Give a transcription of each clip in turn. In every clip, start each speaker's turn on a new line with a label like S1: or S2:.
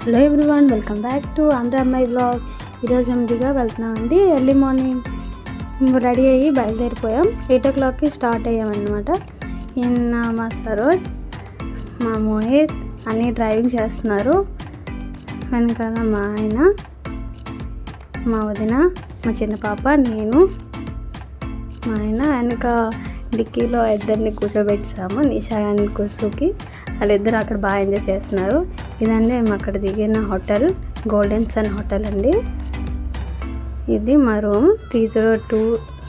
S1: Hello everyone, welcome back to Andhra అమ్మాయి vlog. ఈరోజు మేము దిగా వెళ్తున్నామండి. ఎర్లీ మార్నింగ్ రెడీ అయ్యి బయలుదేరిపోయాం. 8 o'clockకి స్టార్ట్ అయ్యామన్నమాట. ఈయన మా సరోజ్, మా మోహిత్ అన్నీ డ్రైవింగ్ చేస్తున్నారు. వెనకాల మా ఆయన, మా వదిన, మా చిన్న పాప, నేను, మా ఆయన. వెనక డిక్కీలో ఇద్దరిని కూర్చోబెట్టాము, నిషా అండ్ కుసుకి. వాళ్ళిద్దరు అక్కడ బాగా ఎంజాయ్ చేస్తున్నారు. ఇదండి మేము అక్కడ దిగిన హోటల్, గోల్డెన్ సన్ హోటల్ అండి. ఇది మా రూమ్, 302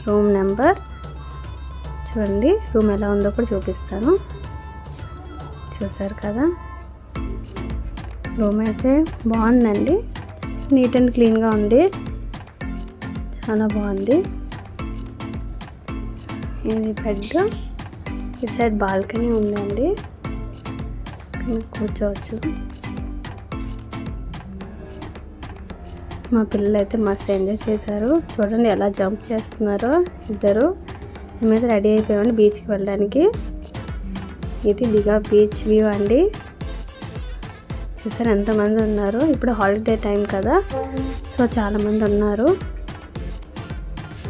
S1: రూమ్ నెంబర్. చూడండి రూమ్ ఎలా ఉందో కూడా చూపిస్తాను. చూసారు కదా, రూమ్ అయితే బాగుందండి. నీట్ అండ్ క్లీన్గా ఉంది, చాలా బాగుంది. ఇది బెడ్, ఇటు సైడ్ బాల్కనీ ఉందండి, కూర్చోవచ్చు. మా పిల్లలు అయితే మస్తు ఎంజాయ్ చేశారు. చూడండి ఎలా జంప్ చేస్తున్నారో ఇద్దరు. మేమైతే రెడీ అయిపోయామండి బీచ్కి వెళ్ళడానికి. ఇది దిగా బీచ్ వ్యూ అండి. చూసారు ఎంతమంది ఉన్నారు. ఇప్పుడు హాలిడే టైం కదా, సో చాలామంది ఉన్నారు.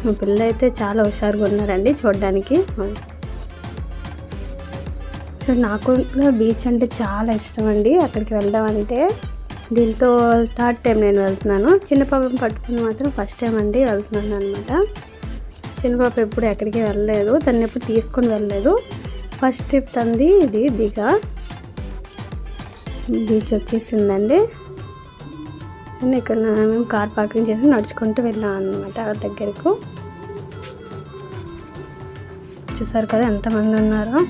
S1: మా పిల్లలు అయితే చాలా హుషారుగా ఉన్నారండి చూడడానికి. సో నాకు బీచ్ అంటే చాలా ఇష్టం అండి. అక్కడికి వెళ్ళడం అంటే దీంతో 3rd టైం నేను వెళ్తున్నాను. చిన్న పాపను పట్టుకుని మాత్రం ఫస్ట్ టైం అండి వెళ్తున్నాను అనమాట. చిన్న పాప ఎప్పుడు ఎక్కడికి వెళ్ళలేదు, తను ఎప్పుడు తీసుకొని వెళ్ళలేదు. ఫస్ట్ ట్రిప్ తంది ఇది దిగా బీచ్ వచ్చేసిందండి. ఇక్కడ మేము కార్ పార్కింగ్ చేసి నడుచుకుంటూ వెళ్ళాం అనమాట దగ్గరకు. చూసారు కదా ఎంతమంది ఉన్నారో.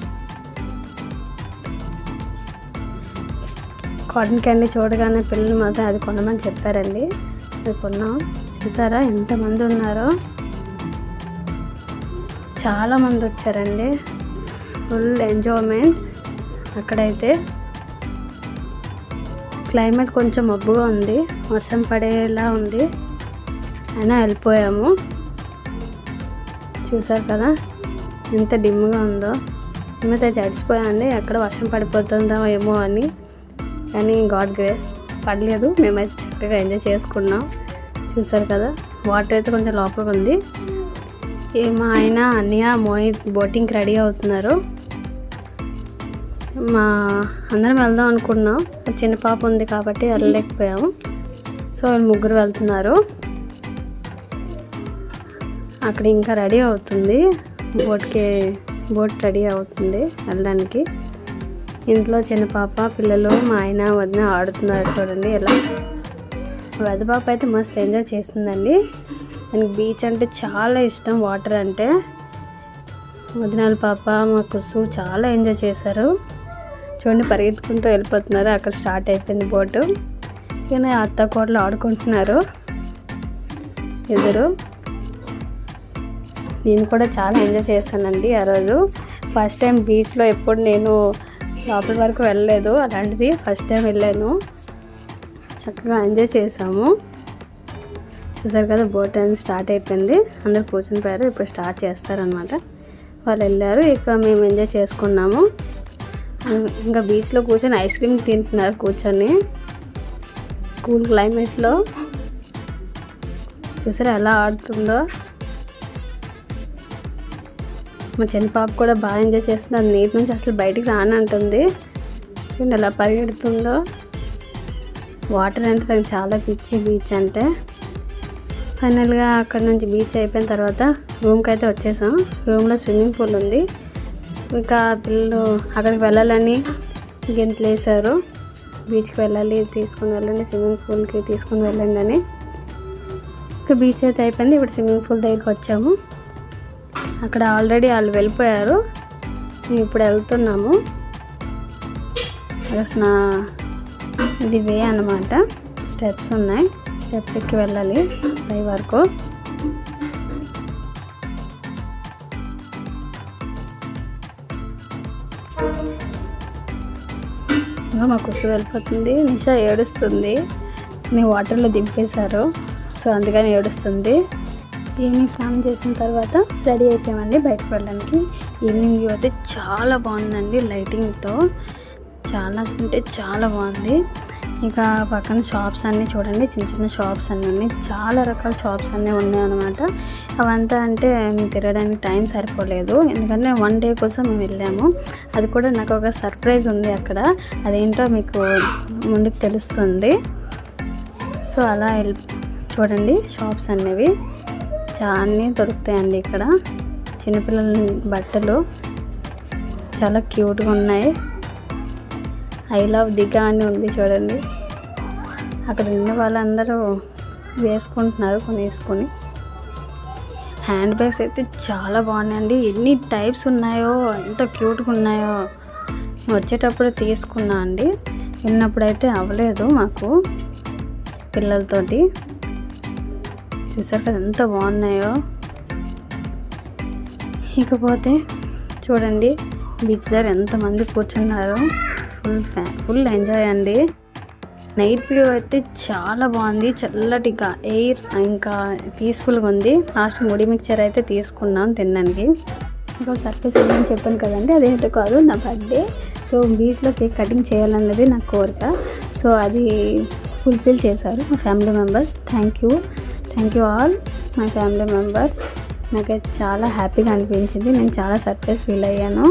S1: కాటన్ క్యాండీ చూడగానే పిల్లలు మాత్రం అది కొనమని చెప్పారండి, అది కొన్నాం. చూసారా ఎంతమంది ఉన్నారో, చాలామంది వచ్చారండి. Full enjoyment. అక్కడైతే క్లైమేట్ కొంచెం మబ్బుగా ఉంది, వర్షం పడేలా ఉంది, అయినా వెళ్ళిపోయాము. చూసారు కదా ఎంత డిమ్గా ఉందో. మేమైతే చడిచిపోయామండి, ఎక్కడ వర్షం పడిపోతుందో ఏమో అని. కానీ గాడ్ గ్రేస్ పడలేదు, మేమైతే చక్కగా ఎంజాయ్ చేసుకున్నాం. చూసారు కదా వాటర్ అయితే కొంచెం లోపలికి ఉంది. మా ఆయన, అన్నయ్య, మోహిత్ బోటింగ్కి రెడీ అవుతున్నారు. అందరం వెళ్దాం అనుకున్నాం, చిన్న పాప ఉంది కాబట్టి వెళ్ళలేకపోయాము. సో వాళ్ళు ముగ్గురు వెళ్తున్నారు. అక్కడ ఇంకా రెడీ అవుతుంది, బోట్ రెడీ అవుతుంది వెళ్ళడానికి. ఇంట్లో చిన్న పాప, పిల్లలు, మా ఆయన, వదిన ఆడుతున్నారు. చూడండి ఎలా. వద్ద పాప అయితే మస్తు ఎంజాయ్ చేస్తుందండి. దానికి బీచ్ అంటే చాలా ఇష్టం, వాటర్ అంటే. వదినాల పాప, మా కుసు చాలా ఎంజాయ్ చేశారు. చూడండి పరిగెత్తుకుంటూ వెళ్ళిపోతున్నారు. అక్కడ స్టార్ట్ అయిపోయింది బోటు. ఇక అత్త కోడలు ఆడుకుంటున్నారు ఇద్దరు. నేను కూడా చాలా ఎంజాయ్ చేస్తానండి ఆ రోజు. ఫస్ట్ టైం బీచ్లో ఎప్పుడు నేను లోపల వరకు వెళ్ళలేదు, అలాంటిది ఫస్ట్ టైం వెళ్ళాను. చక్కగా ఎంజాయ్ చేసాము. చూసారు కదా బోట్ అని స్టార్ట్ అయిపోయింది, అందరు కూర్చుని పోయారు. ఇప్పుడు స్టార్ట్ చేస్తారనమాట. వాళ్ళు వెళ్ళారు, ఇక మేము ఎంజాయ్ చేసుకున్నాము. ఇంకా బీచ్లో కూర్చొని ఐస్ క్రీమ్ తింటున్నారు కూర్చొని, కూల్ క్లైమేట్లో. చూసారా ఎలా ఆడుతుందో. మా చిన్న పాప కూడా బాగా ఎంజాయ్ చేస్తుంది. అది నీటి నుంచి అసలు బయటికి రానంటుంది. చూడండి ఎలా పరిగెడుతుందో. వాటర్ అంటే దానికి చాలా పిచ్చి బీచ్ అంటే. ఫైనల్గా అక్కడ నుంచి బీచ్ అయిపోయిన తర్వాత రూమ్కి అయితే వచ్చేసాం. రూమ్లో స్విమ్మింగ్ పూల్ ఉంది. ఇంకా పిల్లలు అక్కడికి వెళ్ళాలని గెంతులు వేశారు, బీచ్కి వెళ్ళాలి, తీసుకుని వెళ్ళండి, స్విమ్మింగ్ పూల్కి తీసుకుని వెళ్ళండి అని. ఇంకా బీచ్ అయితే అయిపోయింది. ఇప్పుడు స్విమ్మింగ్ పూల్ దగ్గరికి వచ్చాము. అక్కడ ఆల్రెడీ వాళ్ళు వెళ్ళిపోయారు, మేము ఇప్పుడు వెళ్తున్నాము. అసలు ఇది వే అన్నమాట, స్టెప్స్ ఉన్నాయి, స్టెప్స్ ఎక్కి వెళ్ళాలి పై వరకు. మా కుసు వెళ్ళిపోతుంది, నిషా ఏడుస్తుంది. నేను వాటర్లో దింపేశారు, సో అందుకని ఏడుస్తుంది. ఈవినింగ్ స్నానం చేసిన తర్వాత రెడీ అయిపోయామండి బయటకు వెళ్ళడానికి. ఈవినింగ్ వ్యూ అయితే చాలా బాగుందండి, లైటింగ్తో చాలా అంటే చాలా బాగుంది. ఇక పక్కన షాప్స్ అన్నీ చూడండి, చిన్న చిన్న షాప్స్ అన్నీ ఉన్నాయి, చాలా రకాల షాప్స్ అన్నీ ఉన్నాయి అన్నమాట. అవంతా అంటే తిరగడానికి టైం సరిపోలేదు, ఎందుకంటే 1 డే కోసం మేము వెళ్ళాము. అది కూడా నాకు ఒక సర్ప్రైజ్ ఉంది అక్కడ, అదేంటో మీకు ముందుకు తెలుస్తుంది. సో అలా చూడండి షాప్స్ అనేవి చాలా దొరుకుతాయండి ఇక్కడ. చిన్నపిల్లల బట్టలు చాలా క్యూట్గా ఉన్నాయి. ఐ లవ్ దిగా అని ఉంది చూడండి. అక్కడ ఉన్న వాళ్ళందరూ వేసుకుంటున్నారు కొనేసుకొని. హ్యాండ్ బ్యాగ్స్ అయితే చాలా బాగున్నాయండి, ఎన్ని టైప్స్ ఉన్నాయో, ఎంత క్యూట్గా ఉన్నాయో. వచ్చేటప్పుడు తీసుకున్నా అండి, వెళ్ళినప్పుడైతే అవ్వలేదు మాకు పిల్లలతోటి. చూసారు కదా ఎంత బాగున్నాయో. ఇకపోతే చూడండి బీచ్ దగ్గర ఎంతమంది కూర్చున్నారు, ఫుల్ ఎంజాయ్ అండి. నైట్ వ్యూ అయితే చాలా బాగుంది, చల్లటిగా ఎయిర్, ఇంకా పీస్ఫుల్గా ఉంది. లాస్ట్ ముడి మిక్చర్ అయితే తీసుకున్నాం తినడానికి. ఇంకో సర్ప్రైజ్ ఉందని చెప్పాను కదండి, అదేంటో కాదు, నా బర్త్డే. సో బీచ్లో కేక్ కటింగ్ చేయాలన్నది నా కోరిక. సో అది ఫుల్ఫిల్ చేశారు మా family members. Thank you all my family members. నాకైతే చాలా హ్యాపీగా అనిపించింది, నేను చాలా సర్ప్రైజ్ ఫీల్ అయ్యాను.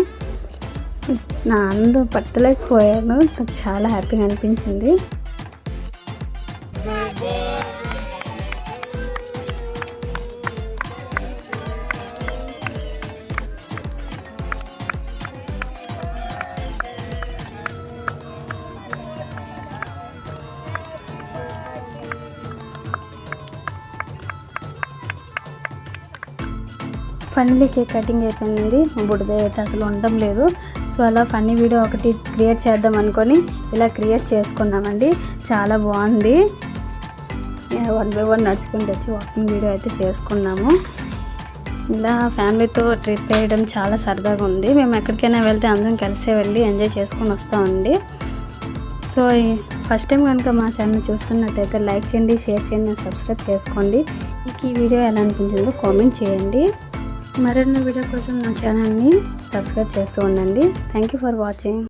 S1: నా అందం పట్టలేకపోయాను, నాకు చాలా హ్యాపీగా అనిపించింది. ఫన్నీ కేక్ కటింగ్ అయిపోయింది, బుడద అయితే అసలు ఉండడం లేదు. సో అలా ఫన్నీ వీడియో ఒకటి క్రియేట్ చేద్దాం అనుకొని ఇలా క్రియేట్ చేసుకున్నామండి. చాలా బాగుంది. 1 by 1 నడుచుకుంటూ వచ్చి వాకింగ్ వీడియో అయితే చేసుకున్నాము. ఇలా ఫ్యామిలీతో ట్రిప్ వేయడం చాలా సరదాగా ఉంది. మేము ఎక్కడికైనా వెళ్తే అందరం కలిసే వెళ్ళి ఎంజాయ్ చేసుకొని వస్తామండి. సో ఫస్ట్ టైం కనుక మా ఛానల్ చూస్తున్నట్టయితే లైక్ చేయండి, షేర్ చేయండి, సబ్స్క్రైబ్ చేసుకోండి. మీకు ఈ వీడియో ఎలా అనిపించిందో కామెంట్ చేయండి. మరిన్ని వీడియో కోసం నా ఛానల్ని సబ్స్క్రైబ్ చేస్తూ ఉండండి. Thank you for watching.